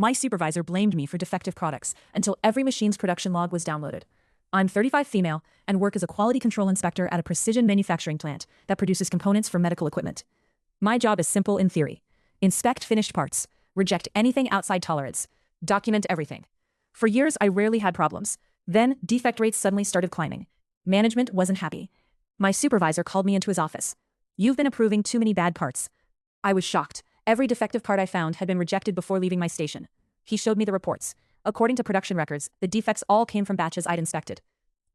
My supervisor blamed me for defective products until every machine's production log was downloaded. I'm 35 female and work as a quality control inspector at a precision manufacturing plant that produces components for medical equipment. My job is simple in theory. Inspect finished parts, reject anything outside tolerance, document everything. For years, I rarely had problems. Then, defect rates suddenly started climbing. Management wasn't happy. My supervisor called me into his office. "You've been approving too many bad parts." I was shocked. Every defective part I found had been rejected before leaving my station. He showed me the reports. According to production records, the defects all came from batches I'd inspected.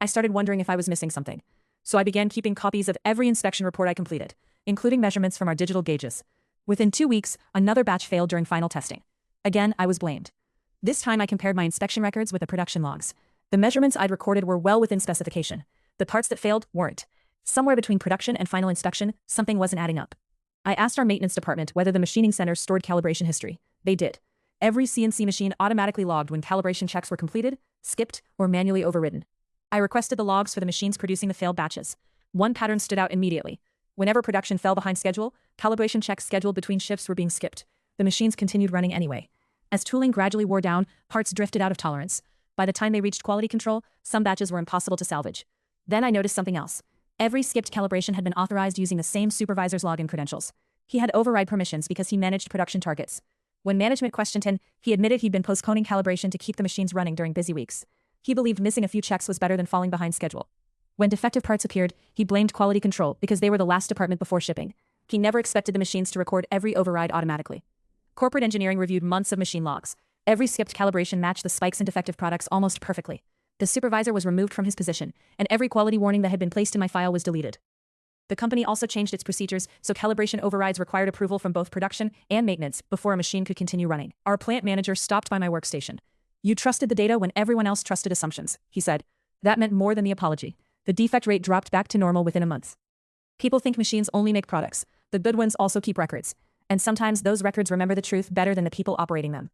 I started wondering if I was missing something. So I began keeping copies of every inspection report I completed, including measurements from our digital gauges. Within 2 weeks, another batch failed during final testing. Again, I was blamed. This time I compared my inspection records with the production logs. The measurements I'd recorded were well within specification. The parts that failed weren't. Somewhere between production and final inspection, something wasn't adding up. I asked our maintenance department whether the machining center stored calibration history. They did. Every CNC machine automatically logged when calibration checks were completed, skipped, or manually overridden. I requested the logs for the machines producing the failed batches. One pattern stood out immediately. Whenever production fell behind schedule, calibration checks scheduled between shifts were being skipped. The machines continued running anyway. As tooling gradually wore down, parts drifted out of tolerance. By the time they reached quality control, some batches were impossible to salvage. Then I noticed something else. Every skipped calibration had been authorized using the same supervisor's login credentials. He had override permissions because he managed production targets. When management questioned him, he admitted he'd been postponing calibration to keep the machines running during busy weeks. He believed missing a few checks was better than falling behind schedule. When defective parts appeared, he blamed quality control because they were the last department before shipping. He never expected the machines to record every override automatically. Corporate engineering reviewed months of machine logs. Every skipped calibration matched the spikes in defective products almost perfectly. The supervisor was removed from his position, and every quality warning that had been placed in my file was deleted. The company also changed its procedures, so calibration overrides required approval from both production and maintenance before a machine could continue running. Our plant manager stopped by my workstation. "You trusted the data when everyone else trusted assumptions," he said. That meant more than the apology. The defect rate dropped back to normal within a month. People think machines only make products. The good ones also keep records. And sometimes those records remember the truth better than the people operating them.